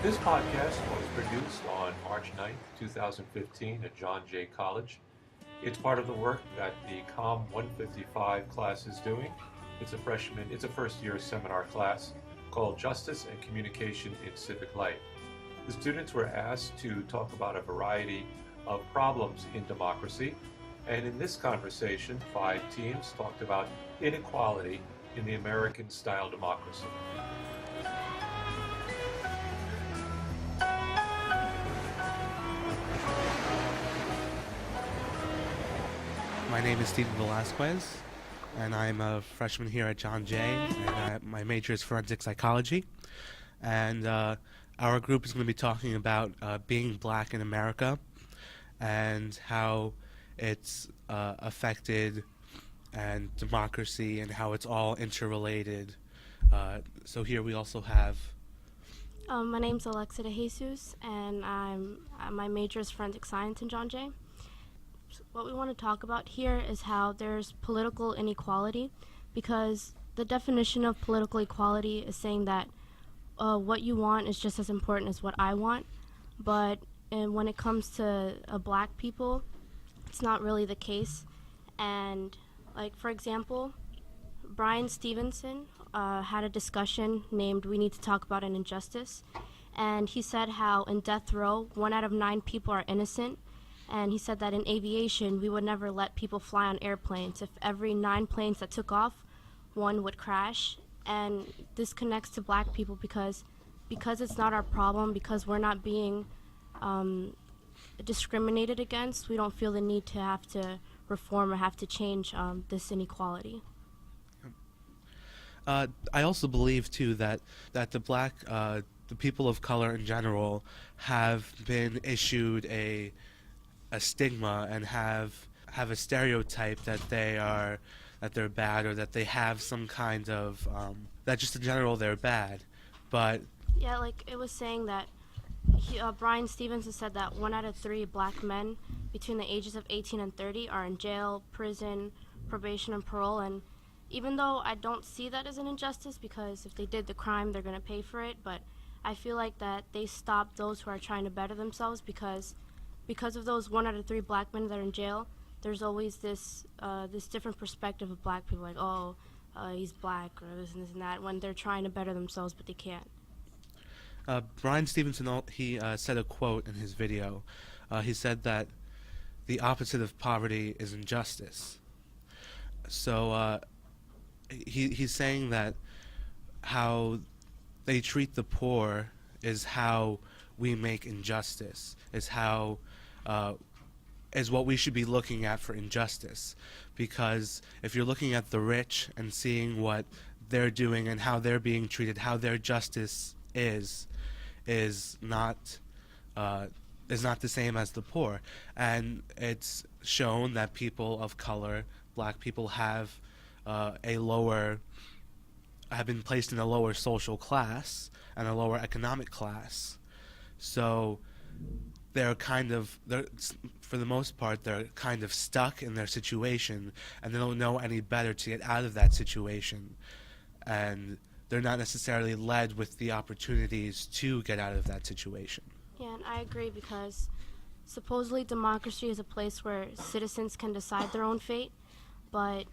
This podcast was produced on March 9th, 2015 at JJAY College. It's part of the work that the COM155 class is doing. It's a first year seminar class called Justice and Communication in Civic Life. The students were asked to talk about a variety of problems in democracy. And in this conversation, 5 teams talked about inequality in the American style democracy. My name is Steven Velasquez, and I'm a freshman here at John Jay, and my major is forensic psychology. And our group is going to be talking about being black in America and how it's affected and democracy and how it's all interrelated. So here we also have... My name's Alexa De Jesus, and my major is forensic science in John Jay. What we want to talk about here is how there's political inequality, because the definition of political equality is saying that what you want is just as important as what I want, but when it comes to black people, it's not really the case. And like, for example, Brian Stevenson had a discussion named "We Need to Talk About an Injustice," and he said how in death row 1 out of 9 people are innocent. And he said that in aviation, we would never let people fly on airplanes. If every 9 planes that took off, 1 would crash. And this connects to black people because it's not our problem, because we're not being discriminated against, we don't feel the need to have to reform or have to change this inequality. I also believe, too, that the people of color in general have been issued a stigma and have a stereotype that they're bad, or that they have some kind of that just in general they're bad. But yeah, like it was saying that Brian Stevenson said that 1 out of 3 black men between the ages of 18 and 30 are in jail, prison, probation, and parole. And even though I don't see that as an injustice, because if they did the crime, they're going to pay for it, but I feel like that they stop those who are trying to better themselves, because of those 1 out of 3 black men that are in jail, there's always this different perspective of black people, like, he's black, or this and that, when they're trying to better themselves, but they can't. Brian Stevenson, he said a quote in his video. He said that the opposite of poverty is injustice. So he's saying that how they treat the poor is how we make injustice, is what we should be looking at for injustice. Because if you're looking at the rich and seeing what they're doing and how they're being treated, how their justice is not the same as the poor. And it's shown that people of color, black people, have been placed in a lower social class and a lower economic class. So for the most part, they're kind of stuck in their situation, and they don't know any better to get out of that situation. And they're not necessarily led with the opportunities to get out of that situation. Yeah, and I agree, because supposedly democracy is a place where citizens can decide their own fate, but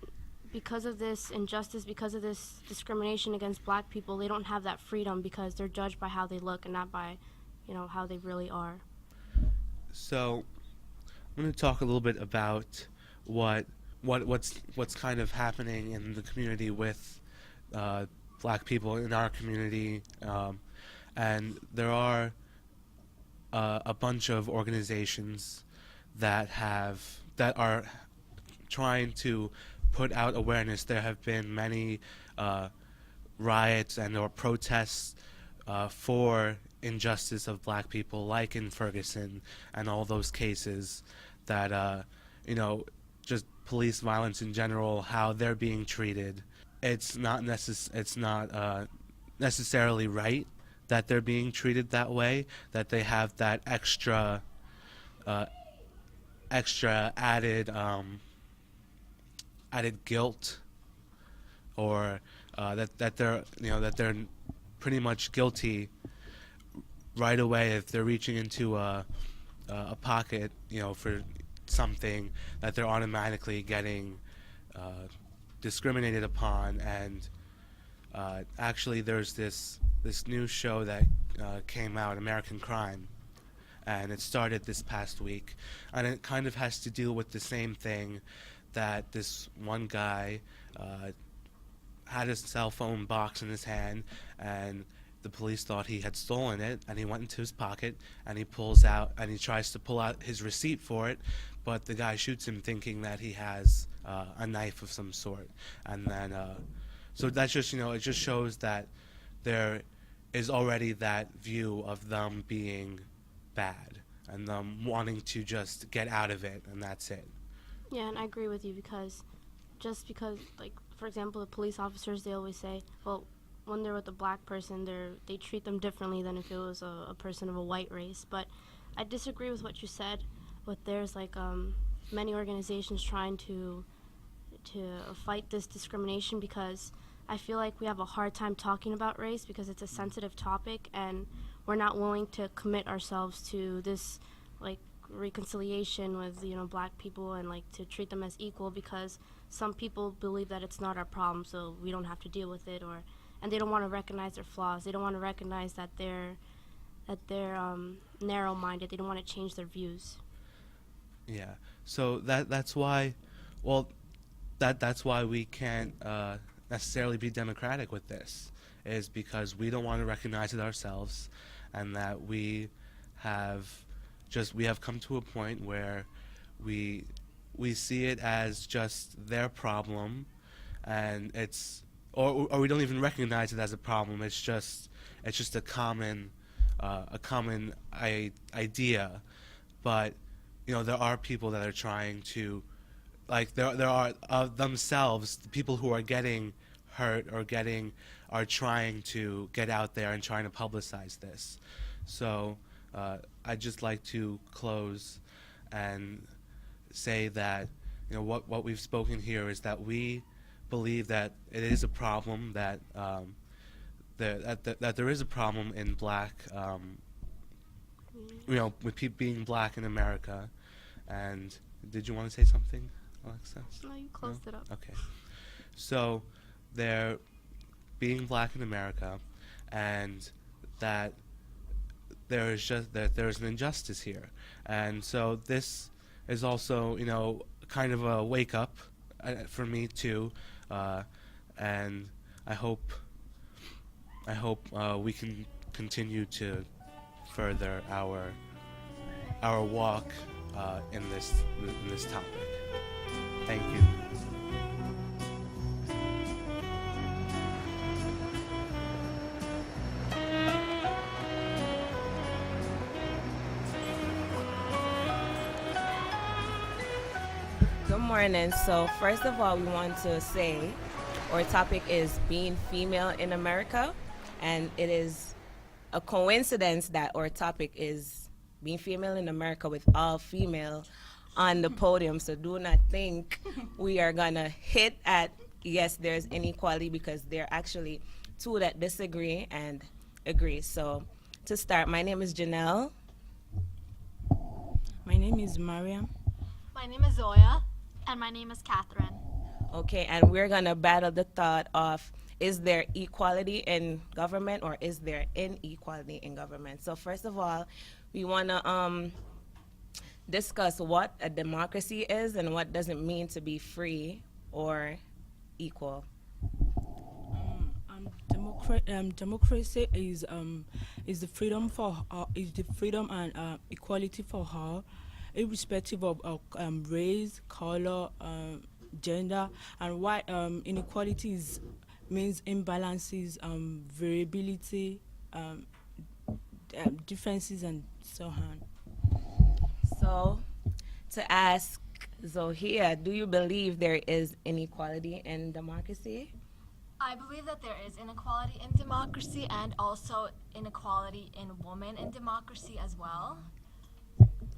because of this injustice, because of this discrimination against black people, they don't have that freedom, because they're judged by how they look and not by how they really are. So I'm going to talk a little bit about what's kind of happening in the community with black people in our community, and there are a bunch of organizations that are trying to put out awareness. There have been many riots or protests for injustice of black people, like in Ferguson and all those cases that just police violence in general, how they're being treated. It's not necessarily right that they're being treated that way, that they have that extra added guilt, or that they're pretty much guilty right away, if they're reaching into a pocket, for something, that they're automatically getting discriminated upon. And actually, there's this new show that came out, American Crime, and it started this past week, and it kind of has to do with the same thing, that this one guy had his cell phone box in his hand, and the police thought he had stolen it, and he went into his pocket, and he tries to pull out his receipt for it, but the guy shoots him thinking that he has a knife of some sort. And then so that's just, it just shows that there is already that view of them being bad and them wanting to just get out of it, and that's it. Yeah, and I agree with you, because just because, like, for example, the police officers, they always say, well, when they're with a black person, they treat them differently than if it was a person of a white race. But I disagree with what you said. But there's like many organizations trying to fight this discrimination, because I feel like we have a hard time talking about race because it's a sensitive topic, and we're not willing to commit ourselves to this like reconciliation with black people, and like to treat them as equal, because some people believe that it's not our problem, so we don't have to deal with it, and they don't want to recognize their flaws. They don't want to recognize that they're narrow-minded. They don't want to change their views. Yeah. So that's why, well, that's why we can't necessarily be democratic with this, is because we don't want to recognize it ourselves, and that we have come to a point where we see it as just their problem, and or we don't even recognize it as a problem. It's just a common idea. But there are people that are trying to, like, there are themselves, the people who are getting hurt or are trying to get out there and trying to publicize this. So I'd just like to close and say that what we've spoken here is that we believe that it is a problem, that that there is a problem in black, with people being black in America. And did you want to say something, Alexa? No, you closed it up. Okay. So they're being black in America, and that there's an injustice here. And so this is also, kind of a wake up for me too. And I hope we can continue to further our walk in this topic. Thank you. Good morning. So first of all, we want to say our topic is being female in America, and it is a coincidence that our topic is being female in America with all female on the podium. So do not think we are gonna hit at yes, there's inequality, because there are actually two that disagree and agree. So to start, my name is Janelle. My name is Mariam. My name is Zoya. And my name is Catherine. Okay, and we're gonna battle the thought of, is there equality in government or is there inequality in government? So first of all, we wanna discuss what a democracy is and what does it mean to be free or equal. Democracy is the freedom and equality for all, irrespective of race, color, gender, and why inequality means imbalances, variability, differences, and so on. So, to ask Zohia, do you believe there is inequality in democracy? I believe that there is inequality in democracy, and also inequality in women in democracy as well.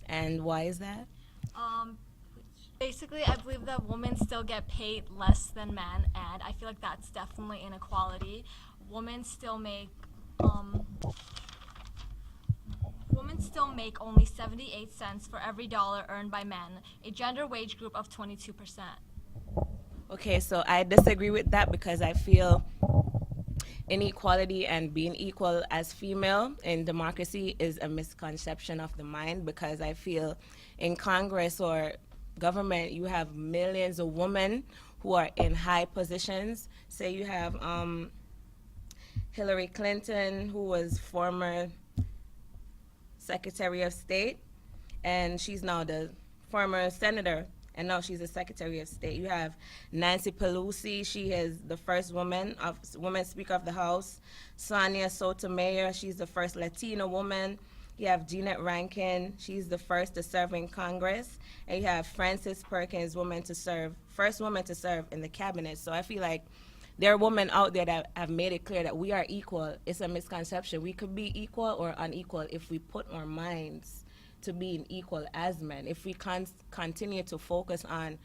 And why is that? Basically, I believe that women still get paid less than men, and I feel like that's definitely inequality. Women still make women still make only 78 cents for every dollar earned by men, a gender wage group of 22%. Okay, so I disagree with that because I feel inequality and being equal as female in democracy is a misconception of the mind, because I feel in Congress or government you have millions of women who are in high positions. Say you have Hillary Clinton, who was former Secretary of State, and she's now the former senator, and now she's the Secretary of State. You have Nancy Pelosi, she is the first woman Speaker of the House. Sonia Sotomayor, she's the first Latina woman. You have Jeanette Rankin, she's the first to serve in Congress. And you have Frances Perkins, first woman to serve in the cabinet. So I feel like there are women out there that have made it clear that we are equal. It's a misconception. We could be equal or unequal if we put our minds to being equal as men. If we continue to focus on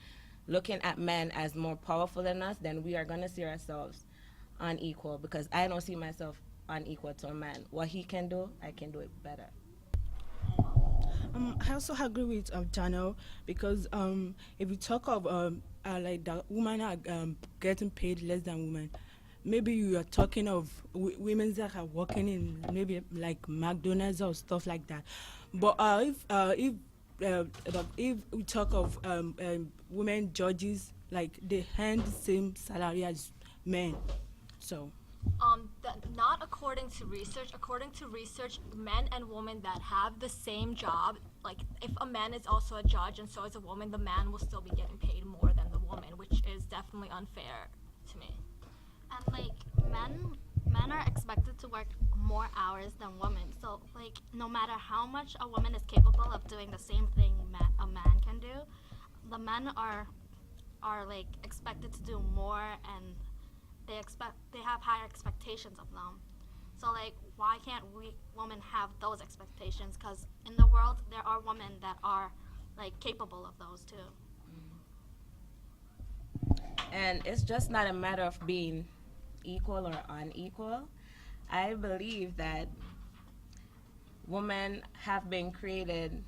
looking at men as more powerful than us, then we are going to see ourselves unequal, because I don't see myself unequal to a man. What he can do, I can do it better. I also agree with Jano, because if we talk of like that women are getting paid less than women, maybe you are talking of women that are working in maybe like McDonald's or stuff like that. But if we talk of women judges, like they earn the same salary as men, so. Not according to research. According to research, men and women that have the same job, like if a man is also a judge and so is a woman, the man will still be getting paid more than the woman, which is definitely unfair to me. And like men are expected to work more hours than women. So like no matter how much a woman is capable of doing the same thing a man can do, the men are like expected to do more, and they have higher expectations of them. So like why can't we women have those expectations? Because in the world there are women that are like capable of those too. And it's just not a matter of being equal or unequal. I believe that women have been created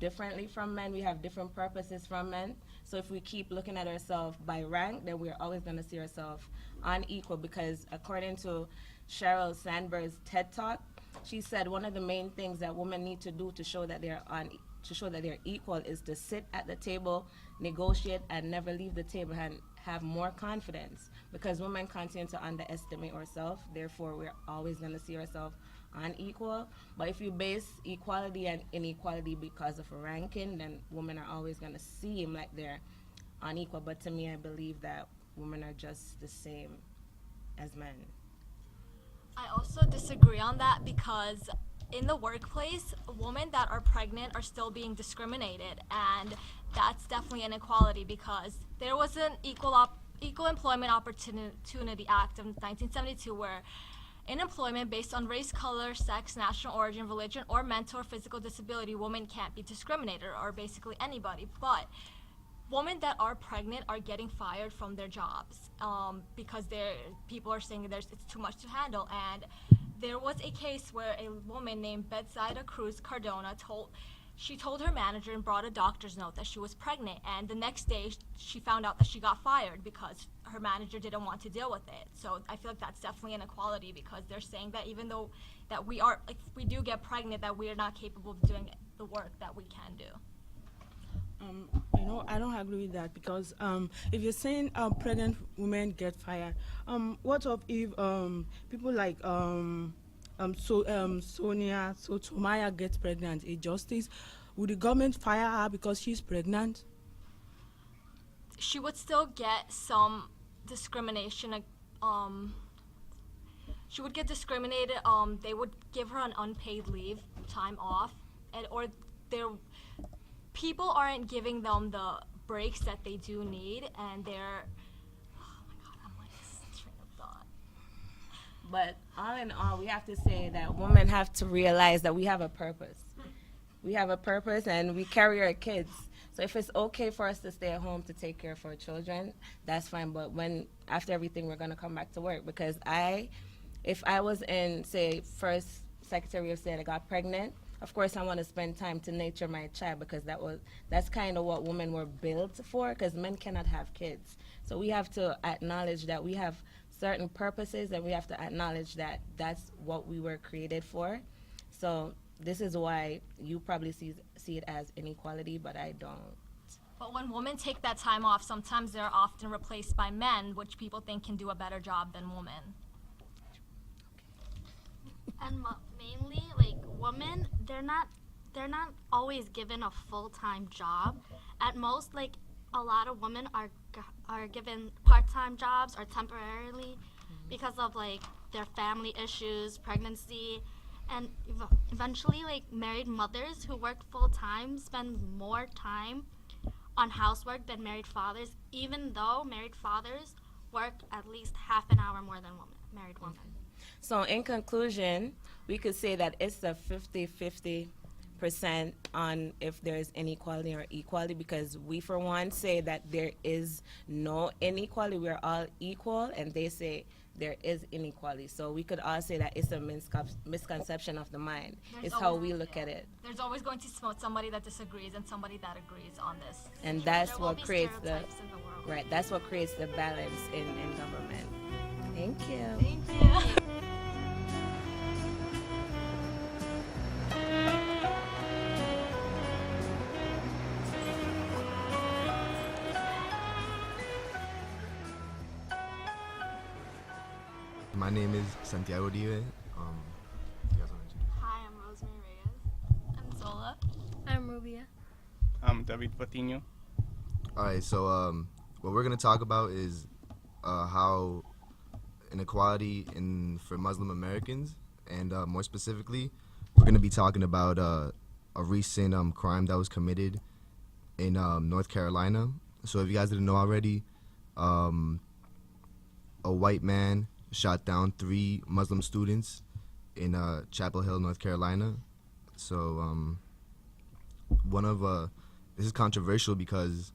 differently from men. We have different purposes from men. So if we keep looking at ourselves by rank, then we're always going to see ourselves unequal, because according to Sheryl Sandberg's TED Talk, she said one of the main things that women need to do to show that they're equal is to sit at the table, negotiate, and never leave the table, and have more confidence, because women continue to underestimate ourselves. Therefore, we're always going to see ourselves unequal. But if you base equality and inequality because of a ranking, then women are always going to seem like they're unequal. But to me, I believe that women are just the same as men. I also disagree on that, because in the workplace, women that are pregnant are still being discriminated, and that's definitely inequality, because there was an Equal Employment Opportunity Act of 1972 where in employment based on race, color, sex, national origin, religion, or mental or physical disability, women can't be discriminated, or basically anybody. But women that are pregnant are getting fired from their jobs because people are saying it's too much to handle. And there was a case where a woman named Betsaida Cruz Cardona told her manager and brought a doctor's note that she was pregnant, and the next day she found out that she got fired because her manager didn't want to deal with it. So I feel like that's definitely inequality, because they're saying that even though that we are, if we do get pregnant, that we are not capable of doing the work that we can do. I don't agree with that, because if you're saying pregnant women get fired, what of if people like Sonia Sotomayor gets pregnant, a justice, would the government fire her because she's pregnant? She would still get some discrimination. She would get discriminated. They would give her an unpaid leave, time off, or people aren't giving them the breaks that they do need, and they're. Oh my God, I'm like train of thought. But all in all, we have to say that women have to realize that we have a purpose. We have a purpose, and we carry our kids. So if it's okay for us to stay at home to take care of our children, that's fine. But after everything, we're going to come back to work. Because if I was in, say, first Secretary of State, I got pregnant, of course I want to spend time to nurture my child, because that's kind of what women were built for, because men cannot have kids. So we have to acknowledge that we have certain purposes, and we have to acknowledge that that's what we were created for. So this is why you probably see it as inequality, but I don't. But when women take that time off, sometimes they're often replaced by men, which people think can do a better job than women. And mainly, like, women, they're not always given a full-time job. At most, like, a lot of women are given part-time jobs or temporarily because of, like, their family issues, pregnancy, and eventually, like, married mothers who work full-time spend more time on housework than married fathers, even though married fathers work at least half an hour more than married women. So in conclusion, we could say that it's a 50-50% on if there is inequality or equality, because we for one say that there is no inequality, we're all equal, and they say there is inequality. So we could all say that it's a misconception of the mind. It's how we look at it. There's always going to be somebody that disagrees and somebody that agrees on this. And that's There will what be creates stereotypes in the world. right. That's what creates the balance in government. Thank you. Thank you. My name is Santiago Dive. You guys want to introduce? Hi, I'm Rosemary Reyes. I'm Zola. I'm Rubia. I'm David Patiño. All right, so what we're gonna talk about is how inequality for Muslim Americans, and more specifically, we're gonna be talking about a recent crime that was committed in North Carolina. So if you guys didn't know already, a white man shot down 3 Muslim students in Chapel Hill, North Carolina. So this is controversial because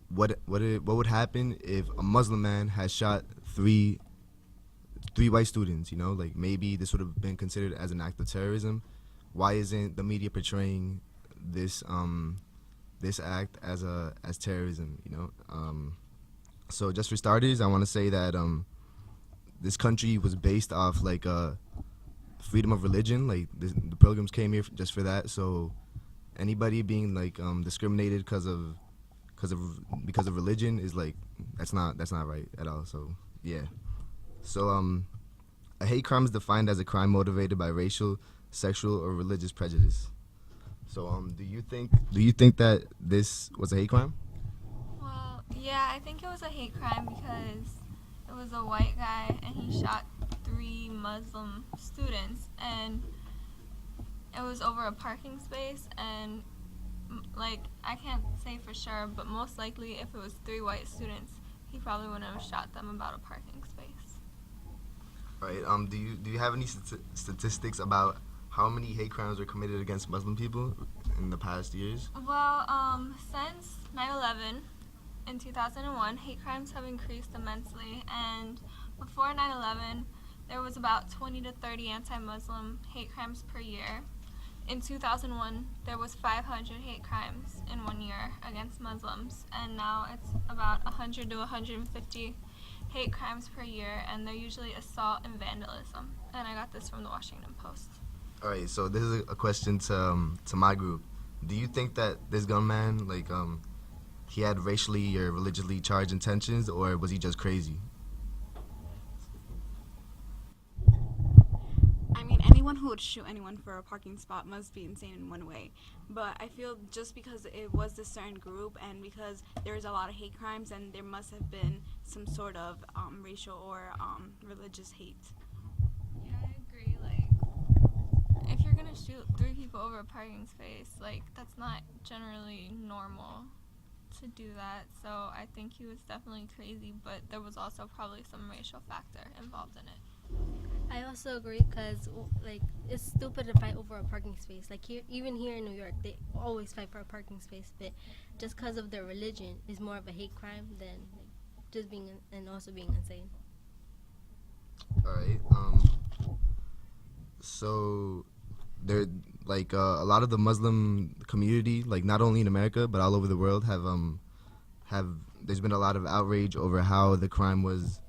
what would happen if a Muslim man had shot three white students? You know, like maybe this would have been considered as an act of terrorism. Why isn't the media portraying this act as terrorism? You know, so just for starters, I want to say that this country was based off like freedom of religion. Like the pilgrims came here just for that. So anybody being like discriminated because of religion is like that's not right at all. So yeah. So a hate crime is defined as a crime motivated by racial, sexual, or religious prejudice. So do you think that this was a hate crime? Well, yeah, I think it was a hate crime because it was a white guy and he shot 3 Muslim students, and it was over a parking space, and like I can't say for sure, but most likely if it was 3 white students, he probably wouldn't have shot them about a parking space. Right. Do you have any statistics about how many hate crimes were committed against Muslim people in the past years? Well, since 9/11 in 2001, hate crimes have increased immensely, and before 9/11, there was about 20 to 30 anti-Muslim hate crimes per year. In 2001, there was 500 hate crimes in 1 year against Muslims, and now it's about 100 to 150 hate crimes per year, and they're usually assault and vandalism. And I got this from the Washington Post. All right, so this is a question to my group. Do you think that this gunman, like, he had racially or religiously charged intentions, or was he just crazy? I mean, anyone who would shoot anyone for a parking spot must be insane in one way. But I feel just because it was a certain group and because there was a lot of hate crimes, and there must have been some sort of racial or religious hate. Yeah, I agree. Like, if you're gonna shoot 3 people over a parking space, like, that's not generally normal to do that. So I think he was definitely crazy, but there was also probably some racial factor involved in it. I also agree because, like, it's stupid to fight over a parking space. Like, even here in New York, they always fight for a parking space. But just because of their religion is more of a hate crime than like, just being and also being insane. All right. So there like a lot of the Muslim community, like not only in America but all over the world, have there's been a lot of outrage over how the crime was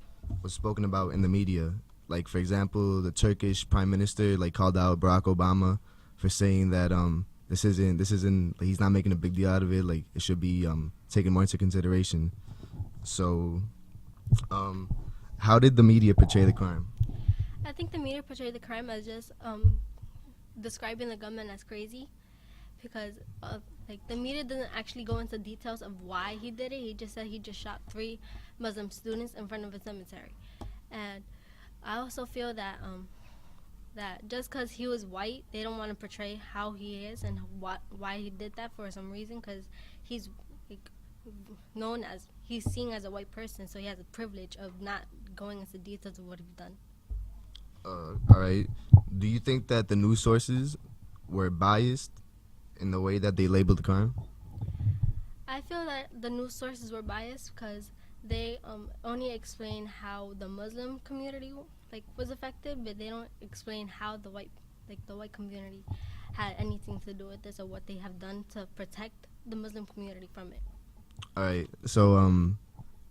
spoken about in the media. Like, for example, the Turkish prime minister like called out Barack Obama for saying that this isn't like, he's not making a big deal out of it. Like, it should be taken more into consideration. So, how did the media portray the crime? I think the media portrayed the crime as just describing the gunman as crazy, because like the media doesn't actually go into details of why he did it. He just said he just shot 3 Muslim students in front of a cemetery. And I also feel that that just because he was white, they don't want to portray how he is and why he did that for some reason, because he's like known as, he's seen as a white person, so he has a privilege of not going into details of what he's done. All right. Do you think that the news sources were biased in the way that they labeled the crime? I feel that the news sources were biased because they only explain how the Muslim community like was affected, but they don't explain how the white community had anything to do with this or what they have done to protect the Muslim community from it. All right. So,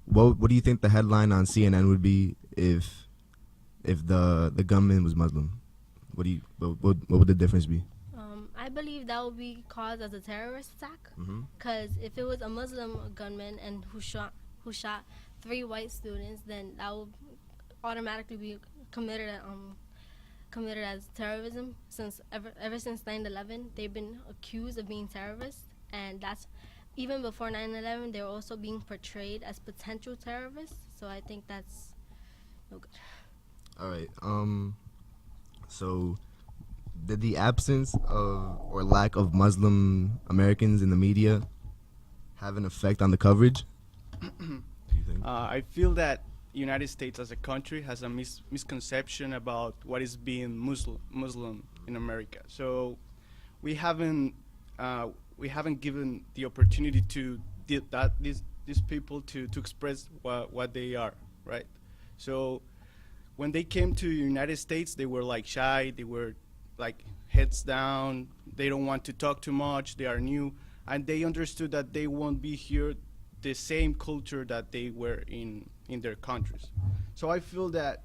what do you think the headline on CNN would be if the gunman was Muslim? What would the difference be? I believe that would be caused as a terrorist attack, because if it was a Muslim gunman and who shot 3 white students, then that would automatically be committed as terrorism. Since ever since 9/11, they've been accused of being terrorists, and that's even before 9/11. They were also being portrayed as potential terrorists. So I think that's no good. All right. So, did the absence of or lack of Muslim Americans in the media have an effect on the coverage? Do you think? I feel that United States as a country has a misconception about what is being Muslim in America. So we haven't given the opportunity to these people to express what they are, right? So when they came to United States, they were like shy. They were like heads down. They don't want to talk too much. They are new, and they understood that they won't be here the same culture that they were in their countries. So I feel that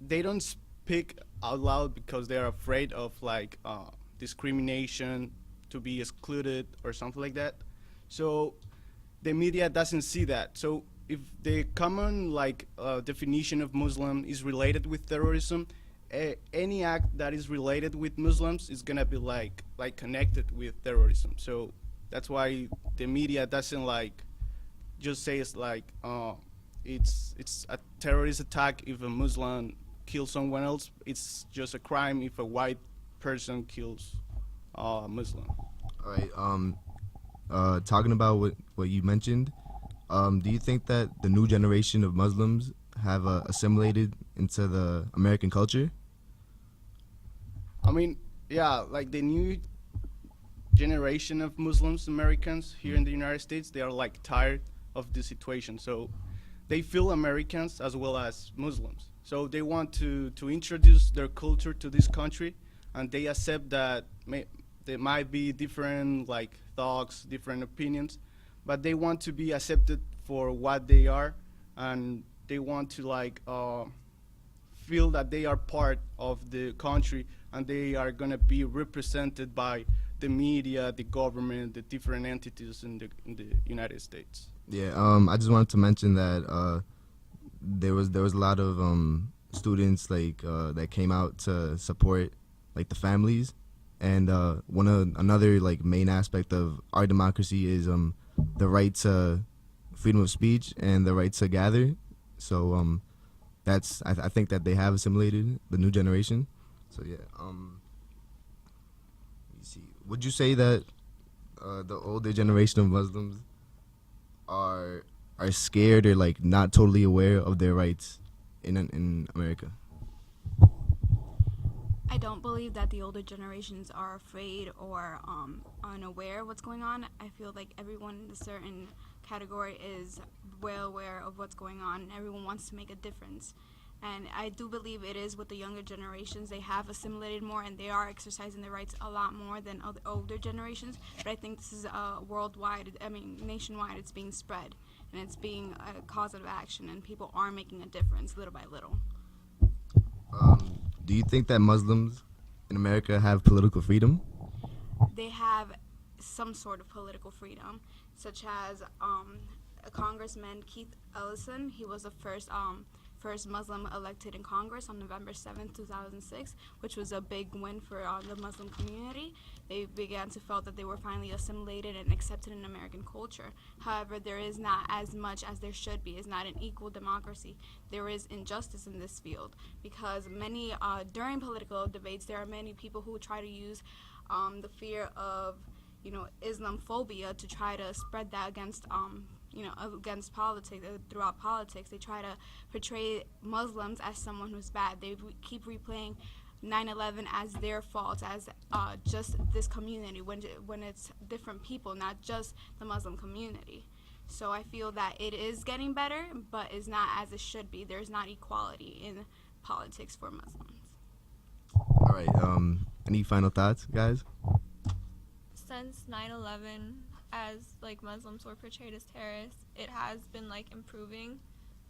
they don't speak out loud because they are afraid of like discrimination, to be excluded or something like that. So the media doesn't see that. So if the common like definition of Muslim is related with terrorism, any act that is related with Muslims is gonna be like connected with terrorism. So that's why the media doesn't like just say it's like it's a terrorist attack if a Muslim kills someone else. It's just a crime if a white person kills a Muslim. All right. Talking about what you mentioned, do you think that the new generation of Muslims have assimilated into the American culture? I mean, yeah, like the new generation of Muslims Americans here in the United States, they are like tired of the situation. So they feel Americans as well as Muslims. So they want to introduce their culture to this country, and they accept that there might be different like thoughts, different opinions, but they want to be accepted for what they are, and they want to like feel that they are part of the country and they are gonna be represented by the media, the government, the different entities in the United States. Yeah, I just wanted to mention that there was a lot of students like that came out to support like the families, and another like main aspect of our democracy is the right to freedom of speech and the right to gather. So that's I think that they have assimilated the new generation. So yeah, let me see. Would you say that the older generation of Muslims are scared or like not totally aware of their rights in America? I don't believe that the older generations are afraid or unaware of what's going on. I feel like everyone in a certain category is well aware of what's going on, and everyone wants to make a difference. And I do believe it is with the younger generations. They have assimilated more and they are exercising their rights a lot more than other older generations. But I think this is worldwide, nationwide, it's being spread. And it's being a cause of action, and people are making a difference little by little. Do you think that Muslims in America have political freedom? They have some sort of political freedom, such as Congressman Keith Ellison. He was the first Muslim elected in Congress on November 7th, 2006, which was a big win for the Muslim community. They began to feel that they were finally assimilated and accepted in American culture. However, there is not as much as there should be. It's not an equal democracy. There is injustice in this field because during political debates, there are many people who try to use the fear of Islamophobia to try to spread that against against politics, throughout politics. They try to portray Muslims as someone who's bad. They keep replaying 9/11 as their fault, as just this community, when it's different people, not just the Muslim community. So I feel that it is getting better, but it's not as it should be. There's not equality in politics for Muslims. All right. Any final thoughts, guys? Since 9/11, as Muslims were portrayed as terrorists, it has been improving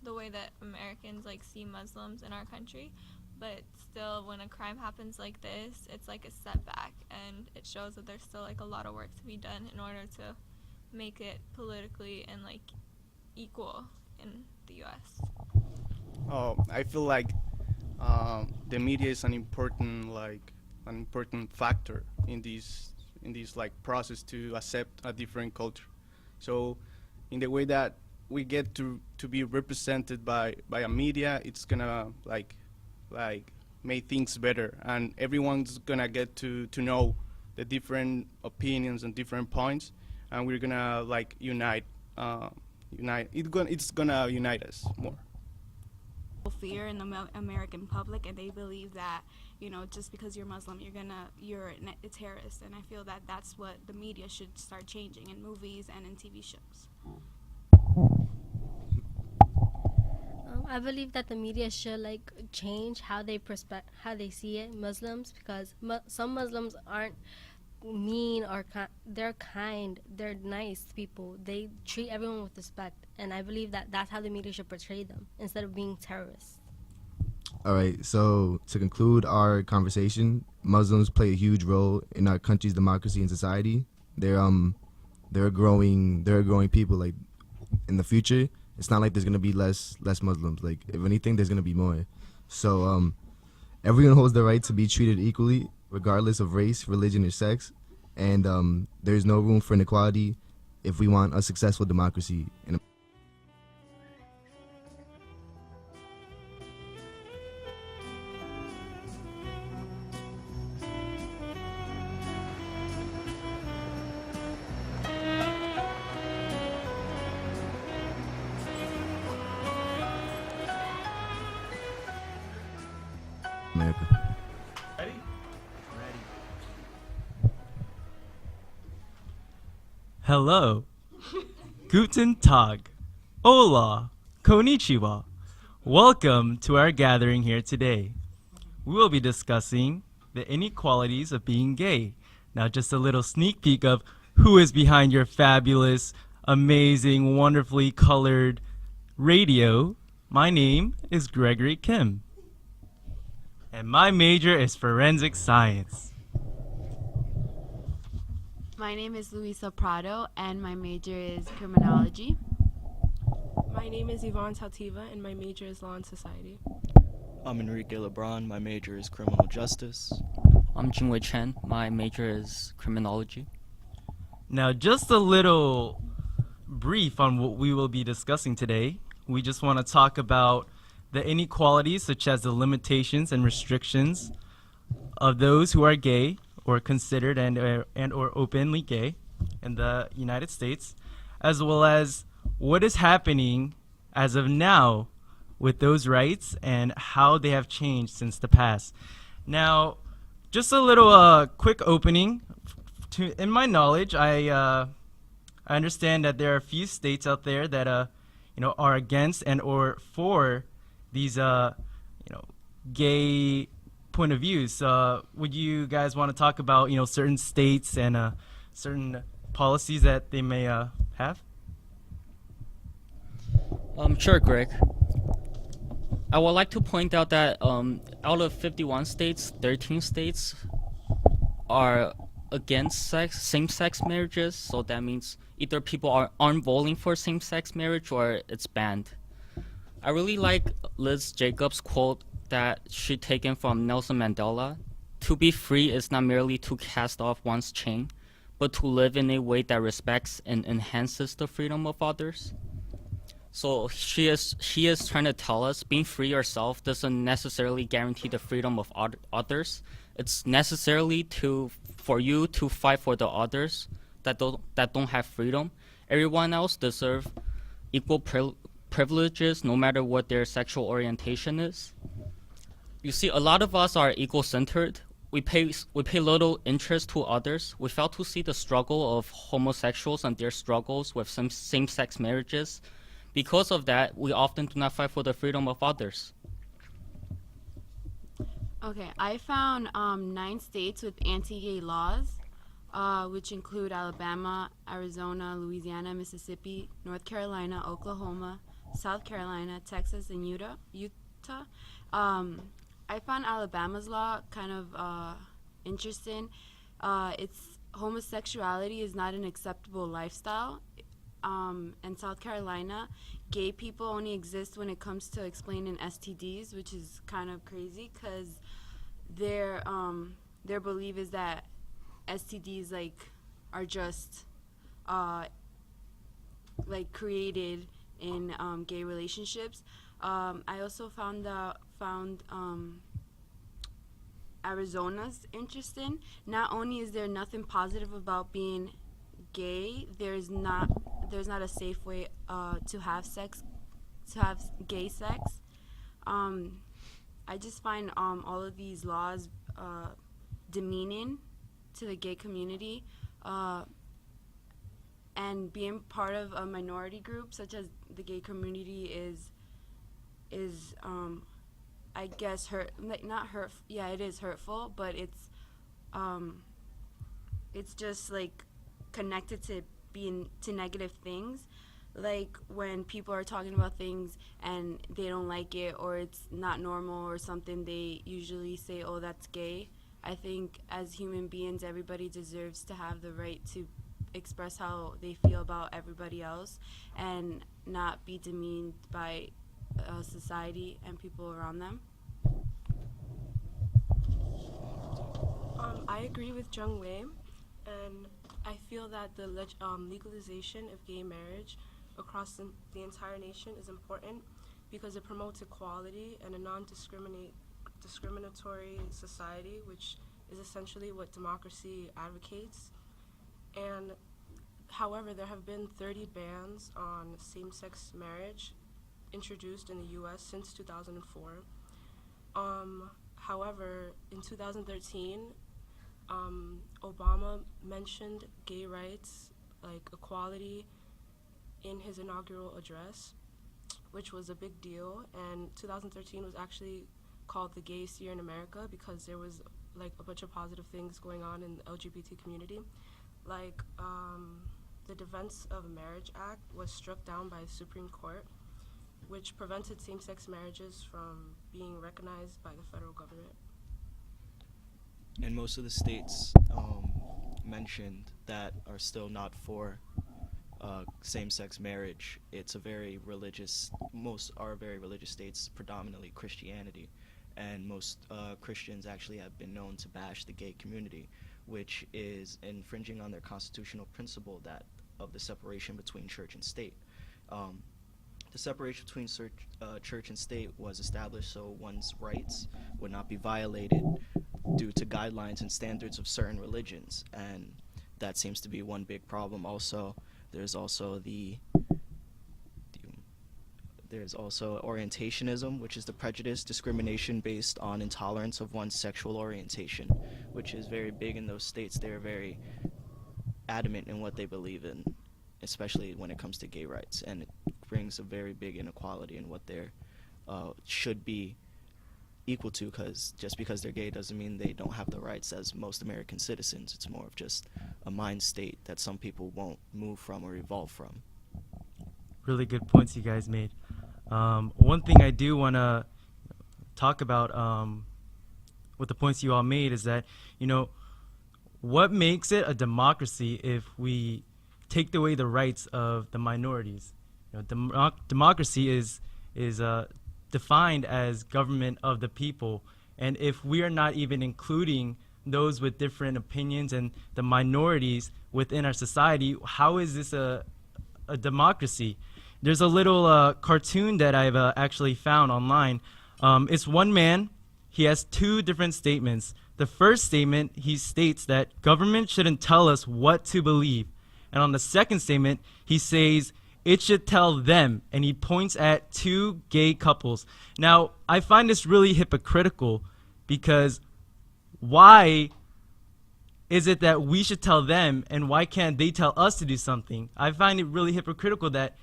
the way that Americans see Muslims in our country. But still, when a crime happens like this, it's a setback, and it shows that there's still a lot of work to be done in order to make it politically and equal in the U.S. I feel like the media is an important factor in this process to accept a different culture. So in the way that we get to be represented by a media, it's gonna make things better, and everyone's gonna get to know the different opinions and different points, and we're gonna unite. It's gonna unite us more. Fear in the American public, and they believe that just because you're Muslim you're a terrorist, and I feel that that's what the media should start changing in movies and in TV shows. I believe that the media should change how they see it, Muslims, because some Muslims aren't mean or they're kind, they're nice people. They treat everyone with respect, and I believe that that's how the media should portray them instead of being terrorists. All right, so to conclude our conversation, Muslims play a huge role in our country's democracy and society. They're a growing people. In the future, it's not there's gonna be less Muslims. If anything, there's gonna be more. So everyone holds the right to be treated equally, regardless of race, religion, or sex, and there's no room for inequality if we want a successful democracy in America. Ready? Hello. Guten Tag. Hola. Konnichiwa. Welcome to our gathering here today. We will be discussing the inequalities of being gay. Now, just a little sneak peek of who is behind your fabulous, amazing, wonderfully colored radio. My name is Gregory Kim, and my major is forensic science. My name is Luisa Prado, and my major is criminology. My name is Yvonne Saltiva, and my major is law and society. I'm Enrique Lebron. My major is criminal justice. I'm Jingwei Chen. My major is criminology. Now, just a little brief on what we will be discussing today. We just want to talk about the inequalities, such as the limitations and restrictions of those who are gay or considered and or openly gay in the United States, as well as what is happening as of now with those rights and how they have changed since the past. Now, just a little quick opening. In my knowledge, I understand that there are a few states out there that are against and or for these gay point of views. Would you guys want to talk about certain states and certain policies that they may have? Sure, Greg. I would like to point out that out of 51 states, 13 states are against same-sex marriages. So that means either people aren't voting for same-sex marriage or it's banned. I really like Liz Jacobs' quote that she taken from Nelson Mandela. To be free is not merely to cast off one's chain, but to live in a way that respects and enhances the freedom of others. So she is trying to tell us being free yourself doesn't necessarily guarantee the freedom of others. It's necessarily for you to fight for the others that don't have freedom. Everyone else deserve equal privileges no matter what their sexual orientation is. You see, a lot of us are ego-centered. We pay little interest to others. We fail to see the struggle of homosexuals and their struggles with some same-sex marriages. Because of that, we often do not fight for the freedom of others. Okay, I found 9 states with anti-gay laws, which include Alabama, Arizona, Louisiana, Mississippi, North Carolina, Oklahoma, South Carolina, Texas, and Utah. I found Alabama's law kind of interesting. It's homosexuality is not an acceptable lifestyle. In South Carolina, gay people only exist when it comes to explaining STDs, which is kind of crazy because their belief is that STDs are just created in gay relationships. I also found Arizona's interesting. Not only is there nothing positive about being gay, there's not a safe way to have gay sex. I just find all of these laws demeaning to the gay community, and being part of a minority group such as the gay community is I guess not hurtful. Yeah, it is hurtful, but it's just connected to negative things, like when people are talking about things and they don't like it or it's not normal or something, they usually say, oh, that's gay. I think as human beings, everybody deserves to have the right to express how they feel about everybody else and not be demeaned by society and people around them. I agree with Jung Wei, and I feel that the legalization of gay marriage across the entire nation is important because it promotes equality and a non-discriminatory society, which is essentially what democracy advocates. And however, there have been 30 bans on same-sex marriage introduced in the U.S. since 2004. However, in 2013, Obama mentioned gay rights, like equality, in his inaugural address, which was a big deal. And 2013 was actually called the gayest year in America because there was a bunch of positive things going on in the LGBT community. The Defense of Marriage Act was struck down by the Supreme Court, which prevented same-sex marriages from being recognized by the federal government. And most of the states mentioned that are still not for same-sex marriage. It's most are very religious states, predominantly Christianity, and most Christians actually have been known to bash the gay community, which is infringing on their constitutional principle of the separation between church and state. The separation between church and state was established so one's rights would not be violated due to guidelines and standards of certain religions, and that seems to be one big problem. Also, there's also orientationism, which is the prejudice, discrimination based on intolerance of one's sexual orientation, which is very big in those states. They're very adamant in what they believe in, especially when it comes to gay rights, and it brings a very big inequality in what there should be equal to, because just because they're gay doesn't mean they don't have the rights as most American citizens. It's more of just a mind state that some people won't move from or evolve from. Really good points you guys made. One thing I do want to talk about with the points you all made is that, what makes it a democracy if we take away the rights of the minorities? Democracy is defined as government of the people, and if we are not even including those with different opinions and the minorities within our society, how is this a democracy? There's a little cartoon that I've actually found online. It's one man. He has two different statements. The first statement, he states that government shouldn't tell us what to believe. And on the second statement, he says it should tell them, and he points at two gay couples. Now, I find this really hypocritical, because why is it that we should tell them, and why can't they tell us to do something? I find it really hypocritical that,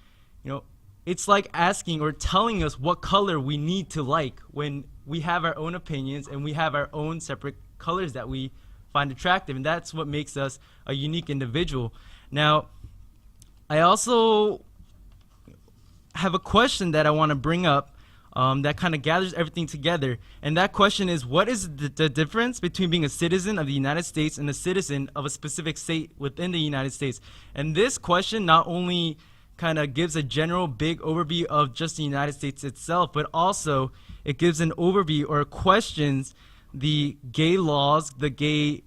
it's like asking or telling us what color we need to like when we have our own opinions and we have our own separate colors that we find attractive, and that's what makes us a unique individual. Now, I also have a question that I want to bring up that kind of gathers everything together, and that question is, what is the difference between being a citizen of the United States and a citizen of a specific state within the United States? And this question not only kind of gives a general big overview of just the United States itself, but also it gives an overview or questions the gay laws, the gay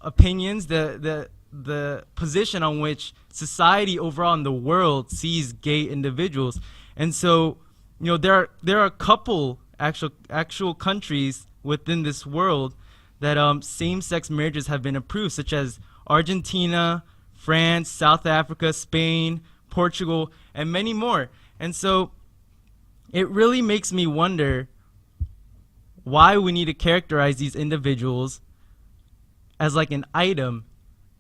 opinions, the position on which society overall in the world sees gay individuals. And so, there are a couple actual countries within this world that same-sex marriages have been approved, such as Argentina, France, South Africa, Spain, Portugal, and many more. And so it really makes me wonder why we need to characterize these individuals as like an item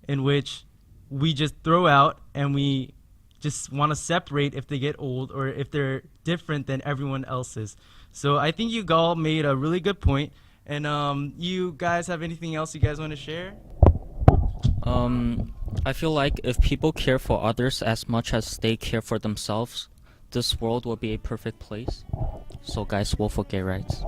in which we just throw out and we just want to separate if they get old or if they're different than everyone else's. So I think you all made a really good point. And you guys have anything else you guys want to share? I feel like if people care for others as much as they care for themselves, this world will be a perfect place. So guys, vote for gay rights.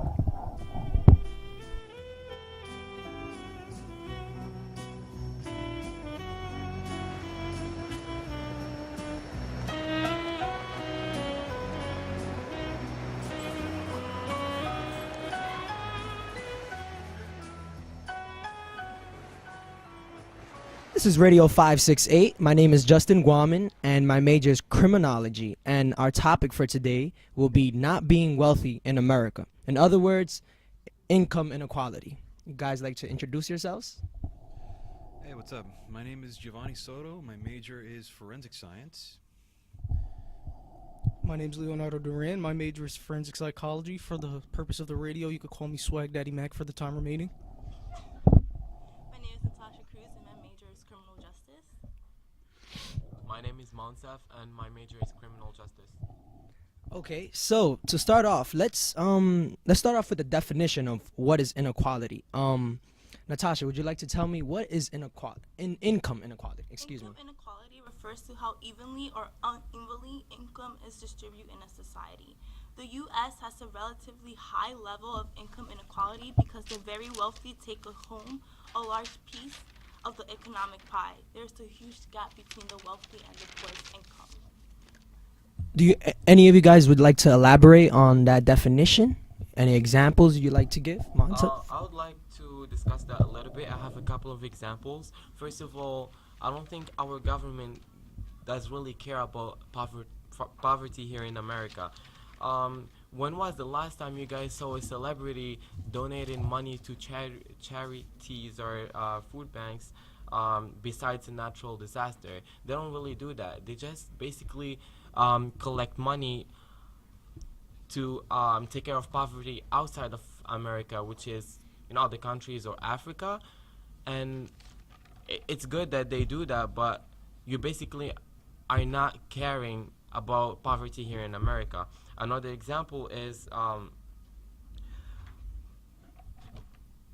This is Radio568. My name is Justin Guaman, and my major is criminology. And our topic for today will be not being wealthy in America. In other words, income inequality. You guys like to introduce yourselves? Hey, what's up? My name is Giovanni Soto. My major is forensic science. My name is Leonardo Duran. My major is forensic psychology. For the purpose of the radio, you could call me Swag Daddy Mac for the time remaining. My name is Monsef, and my major is criminal justice. Okay, so to start off, let's start off with the definition of what is inequality. Natasha, would you like to tell me what is inequality? Income inequality. Excuse me. Income inequality refers to how evenly or unevenly income is distributed in a society. The U.S. has a relatively high level of income inequality because the very wealthy take home a large piece of the economic pie. There's a huge gap between the wealthy and the poor's income. Do any of you guys would like to elaborate on that definition? Any examples you'd like to give? I would like to discuss that a little bit. I have a couple of examples. First of all, I don't think our government does really care about poverty here in America. When was the last time you guys saw a celebrity donating money to charities or food banks besides a natural disaster? They don't really do that. They just basically collect money to take care of poverty outside of America, which is in other countries or Africa. And it's good that they do that, but you basically are not caring about poverty here in America. Another example is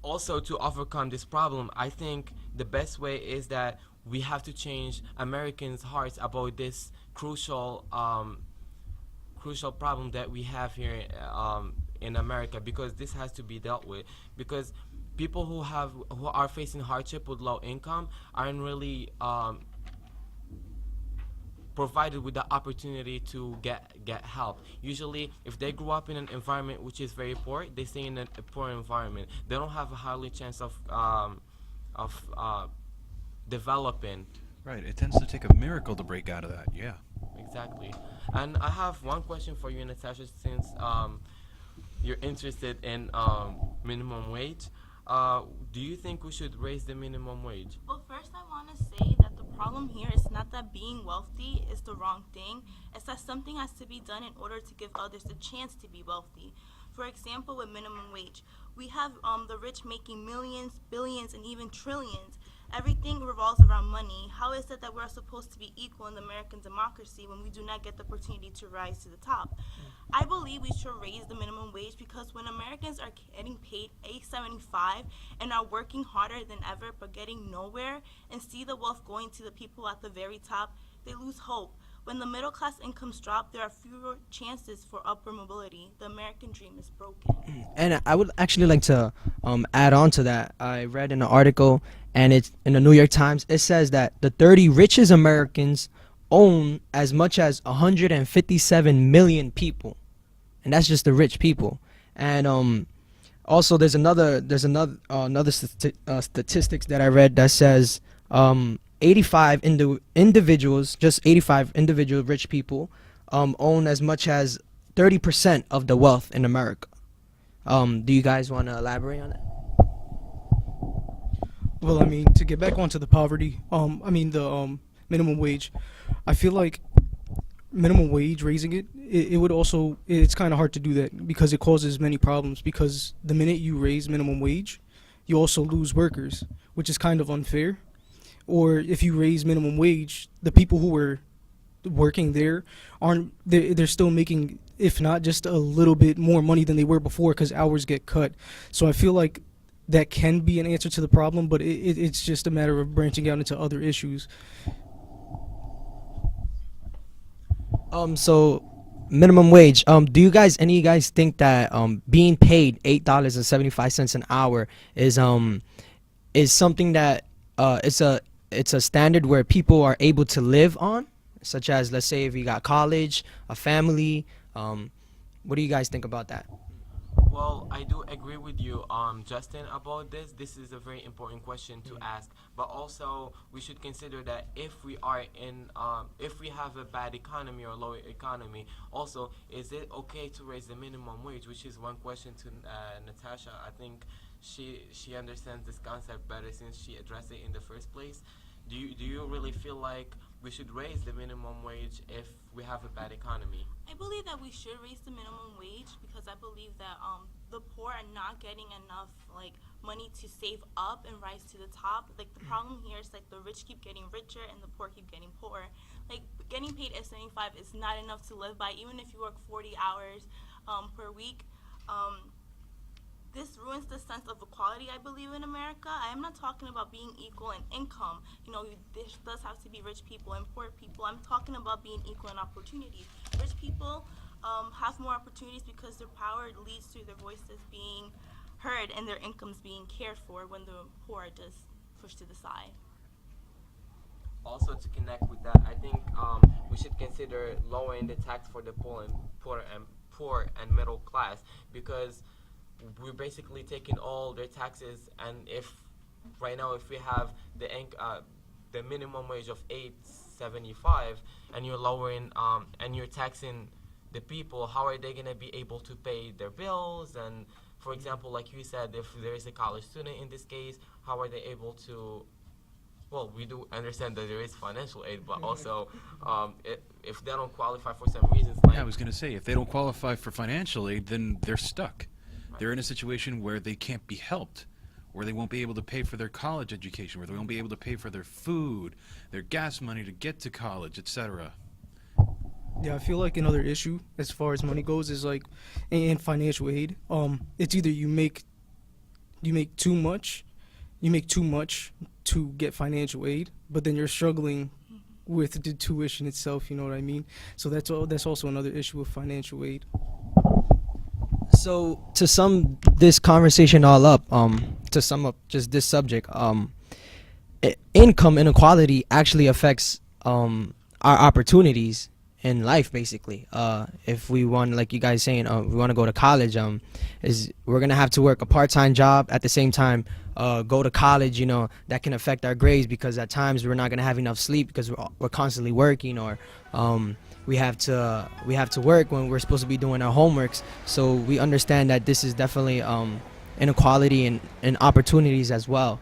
also to overcome this problem, I think the best way is that we have to change Americans' hearts about this crucial problem that we have here in America, because this has to be dealt with. Because people who are facing hardship with low income aren't really provided with the opportunity to get help. Usually, if they grew up in an environment which is very poor, they stay in a poor environment. They don't have a high chance of developing. Right. It tends to take a miracle to break out of that. Yeah. Exactly. And I have one question for you, Natasha, since you're interested in minimum wage. Do you think we should raise the minimum wage? Well, first I want to say that the problem here is not that being wealthy is the wrong thing. It's that something has to be done in order to give others a chance to be wealthy. For example, with minimum wage, we have the rich making millions, billions, and even trillions. Everything revolves around money. How is it that we're supposed to be equal in the American democracy when we do not get the opportunity to rise to the top? I believe we should raise the minimum wage because when Americans are getting paid $8.75 and are working harder than ever but getting nowhere and see the wealth going to the people at the very top, they lose hope. When the middle class incomes drop, there are fewer chances for upward mobility. The American dream is broken. And I would actually like to add on to that. I read in an article, and it's in the New York Times. It says that the 30 richest Americans own as much as 157 million people, and that's just the rich people. And also, there's another statistics that I read that says 85 individuals, just 85 individual rich people, own as much as 30% of the wealth in America. Do you guys want to elaborate on that? Well, I mean, to get back onto the poverty, the minimum wage, I feel like minimum wage, raising it would also, it's kind of hard to do that because it causes many problems, because the minute you raise minimum wage, you also lose workers, which is kind of unfair. Or if you raise minimum wage, the people who were working there they're still making, if not just a little bit more money than they were before, because hours get cut. So I feel like that can be an answer to the problem, but it's just a matter of branching out into other issues. So minimum wage. Any of you guys think that being paid $8.75 an hour is something that it's a standard where people are able to live on, such as, let's say, if you got college, a family. What do you guys think about that? Well, I do agree with you, Justin, about this. This is a very important question to ask. But also, we should consider that if we have a bad economy or low economy, also, is it okay to raise the minimum wage? Which is one question to Natasha. I think she understands this concept better since she addressed it in the first place. Do you really feel like we should raise the minimum wage if we have a bad economy? I believe that we should raise the minimum wage because I believe that the poor are not getting enough money to save up and rise to the top. The problem here is the rich keep getting richer and the poor keep getting poorer. Getting paid at 75 is not enough to live by, even if you work 40 hours per week. This ruins the sense of equality, I believe, in America. I am not talking about being equal in income. There does have to be rich people and poor people. I'm talking about being equal in opportunities. Rich people have more opportunities because their power leads to their voices being heard and their incomes being cared for, when the poor are just pushed to the side. Also, to connect with that, I think we should consider lowering the tax for the poor and middle class, because we're basically taking all their taxes, and if right now if we have the minimum wage of $8.75 and you're lowering and you're taxing the people, how are they going to be able to pay their bills? And for example, like you said, if there is a college student in this case, how are they able to, well, we do understand that there is financial aid, but also if they don't qualify for some reasons, I was going to say, if they don't qualify for financial aid, then they're stuck. They're in a situation where they can't be helped, where they won't be able to pay for their college education, where they won't be able to pay for their food, their gas money to get to college, etc. Yeah, I feel like another issue as far as money goes is in financial aid. It's either you make you make too much to get financial aid, but then you're struggling with the tuition itself, you know what I mean? So that's also another issue with financial aid. So to sum this conversation all up, to sum up just this subject, income inequality actually affects our opportunities in life, basically. If we want, like you guys saying, we want to go to college, we're gonna have to work a part-time job at the same time go to college. You know, that can affect our grades because at times we're not gonna have enough sleep because we're constantly working, or we have to work when we're supposed to be doing our homeworks. So we understand that this is definitely inequality and opportunities as well.